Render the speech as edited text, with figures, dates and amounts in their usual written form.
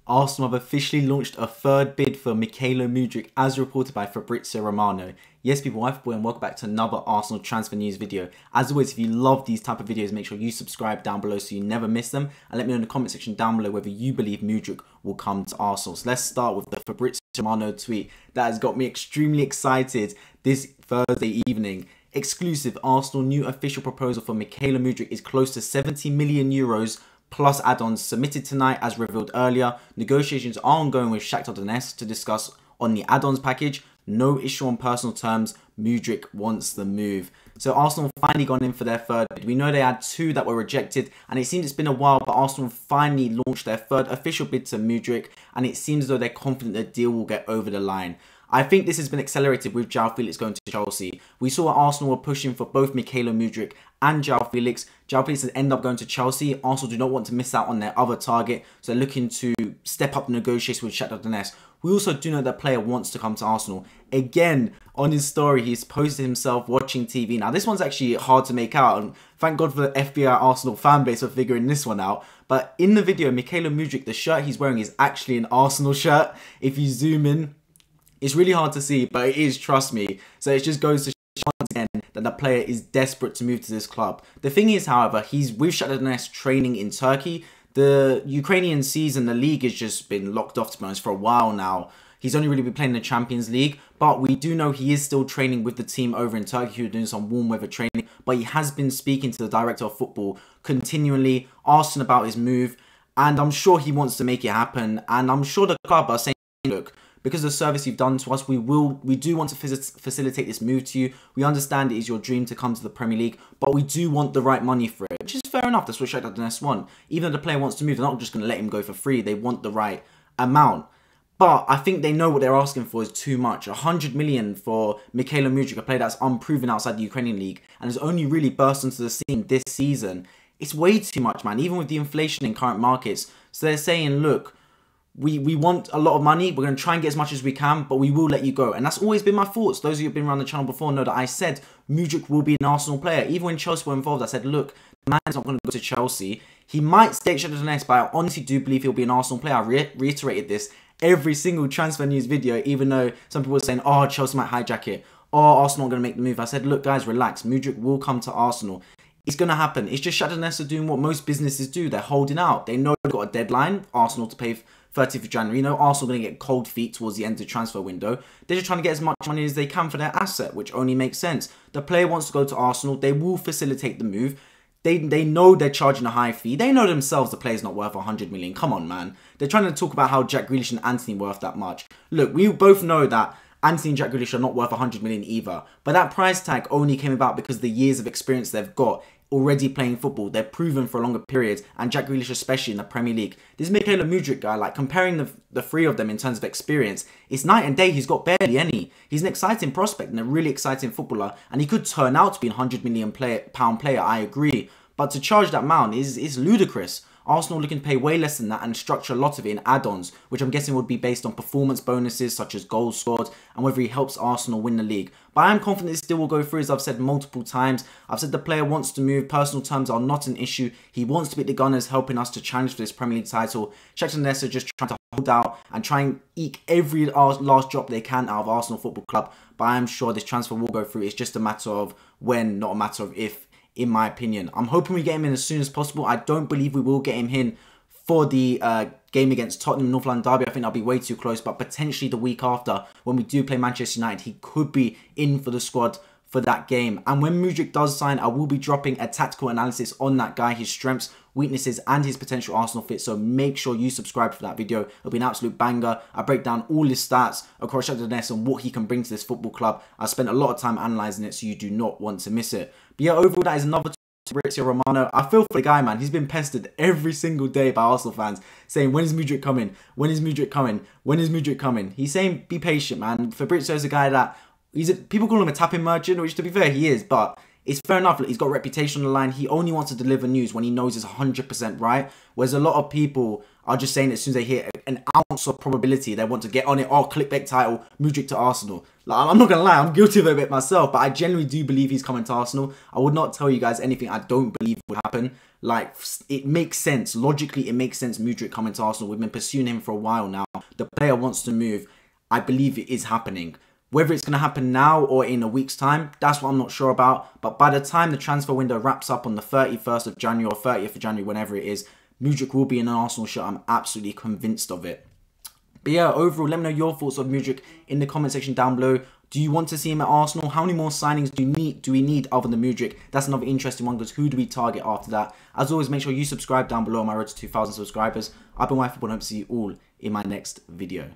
Arsenal have officially launched a third bid for Mykhaylo Mudryk as reported by Fabrizio Romano. Yes people, I'm Fabrizio and welcome back to another Arsenal transfer news video. As always, if you love these type of videos, make sure you subscribe down below so you never miss them. And let me know in the comment section down below whether you believe Mudryk will come to Arsenal. So let's start with the Fabrizio Romano tweet that has got me extremely excited this Thursday evening. Exclusive: Arsenal new official proposal for Mykhaylo Mudryk is close to 70 million euros plus add-ons submitted tonight as revealed earlier. Negotiations are ongoing with Shakhtar Donetsk to discuss on the add-ons package. No issue on personal terms. Mudryk wants the move. So Arsenal finally gone in for their third bid. We know they had two that were rejected and it seems it's been a while, but Arsenal finally launched their third official bid to Mudryk and it seems as though they're confident the deal will get over the line. I think this has been accelerated with João Felix going to Chelsea. We saw Arsenal were pushing for both Mykhaylo Mudryk and João Felix. João Felix has ended up going to Chelsea. Arsenal do not want to miss out on their other target, so they're looking to step up the negotiations with Shakhtar Donetsk. We also do know that player wants to come to Arsenal. Again, on his story, he's posted himself watching TV. Now, this one's actually hard to make out, and thank God for the FBI Arsenal fan base for figuring this one out. But in the video, Mykhaylo Mudryk, the shirt he's wearing is actually an Arsenal shirt. If you zoom in, it's really hard to see, but it is, trust me. So it just goes to show once again that the player is desperate to move to this club. The thing is, however, he's with Shakhtar Donetsk training in Turkey. The Ukrainian season, the league has just been locked off, to be honest, for a while now. He's only really been playing in the Champions League, but we do know he is still training with the team over in Turkey who are doing some warm weather training. But he has been speaking to the director of football continually, asking about his move, and I'm sure he wants to make it happen. And I'm sure the club are saying, look, because of the service you've done to us, we do want to facilitate this move to you. We understand it is your dream to come to the Premier League, but we do want the right money for it, which is fair enough. That's what Shakhtar Donetsk want. Even though the player wants to move, they're not just going to let him go for free. They want the right amount. But I think they know what they're asking for is too much. 100 million for Mykhaylo Mudryk, a player that's unproven outside the Ukrainian league and has only really burst onto the scene this season. It's way too much, man, even with the inflation in current markets. So they're saying, look, we want a lot of money. We're going to try and get as much as we can, but we will let you go. And that's always been my thoughts. Those of you who have been around the channel before know that I said Mudryk will be an Arsenal player. Even when Chelsea were involved, I said, look, the man's not going to go to Chelsea. He might stay at Shakhtar Donetsk, but I honestly do believe he'll be an Arsenal player. I reiterated this every single transfer news video, even though some people were saying, oh, Chelsea might hijack it. Oh, Arsenal are going to make the move. I said, look, guys, relax. Mudryk will come to Arsenal. It's going to happen. It's just Shakhtar Donetsk are doing what most businesses do. They're holding out. They know they've got a deadline, Arsenal, to pay 30th of January. You know, Arsenal are going to get cold feet towards the end of the transfer window. They're just trying to get as much money as they can for their asset, which only makes sense. The player wants to go to Arsenal. They will facilitate the move. They know they're charging a high fee. They know themselves the player's not worth 100 million. Come on, man. They're trying to talk about how Jack Grealish and Anthony are worth that much. Look, we both know that Anthony and Jack Grealish are not worth 100 million either. But that price tag only came about because of the years of experience they've got already playing football. They're proven for a longer period, and Jack Grealish especially in the Premier League. This Mykhaylo Mudryk guy, like comparing the three of them in terms of experience, it's night and day. He's got barely any. He's an exciting prospect and a really exciting footballer, and he could turn out to be a £100 million pound player, I agree. But to charge that amount is ludicrous. Arsenal looking to pay way less than that and structure a lot of it in add-ons, which I'm guessing would be based on performance bonuses such as goals scored and whether he helps Arsenal win the league. But I am confident this deal will go through, as I've said multiple times. I've said the player wants to move. Personal terms are not an issue. He wants to be the Gunners, helping us to challenge for this Premier League title. Shakhtar Donetsk are just trying to hold out and try and eke every last drop they can out of Arsenal Football Club. But I am sure this transfer will go through. It's just a matter of when, not a matter of if, in my opinion. I'm hoping we get him in as soon as possible. I don't believe we will get him in for the game against Tottenham North London Derby. I think that'll be way too close, but potentially the week after, when we do play Manchester United, he could be in for the squad for that game. And when Mudryk does sign, I will be dropping a tactical analysis on that guy, his strengths, weaknesses, and his potential Arsenal fit. So make sure you subscribe for that video. It'll be an absolute banger. I break down all his stats across Shakhtar Donetsk and what he can bring to this football club. I spent a lot of time analysing it, so you do not want to miss it. But yeah, overall, that is another Fabrizio Romano. I feel for the guy, man. He's been pestered every single day by Arsenal fans saying, when is Mudryk coming? When is Mudryk coming? When is Mudryk coming? He's saying, be patient, man. Fabrizio's a guy that, people call him a tapping merchant, which to be fair, he is, but it's fair enough. He's got a reputation on the line. He only wants to deliver news when he knows it's 100% right. Whereas a lot of people are just saying as soon as they hear an ounce of probability they want to get on it. Oh, clickbait title, Mudryk to Arsenal. Like, I'm not going to lie, I'm guilty of it a bit myself, but I genuinely do believe he's coming to Arsenal. I would not tell you guys anything I don't believe would happen. Like, it makes sense. Logically, it makes sense Mudryk coming to Arsenal. We've been pursuing him for a while now. The player wants to move. I believe it is happening. Whether it's going to happen now or in a week's time, that's what I'm not sure about. But by the time the transfer window wraps up on the 31st of January or 30th of January, whenever it is, Mudryk will be in an Arsenal shirt. I'm absolutely convinced of it. But yeah, overall, let me know your thoughts on Mudryk in the comment section down below. Do you want to see him at Arsenal? How many more signings do we need other than Mudryk? That's another interesting one, because who do we target after that? As always, make sure you subscribe down below on my road to 2,000 subscribers. I've been Mykhaylo, and I hope to see you all in my next video.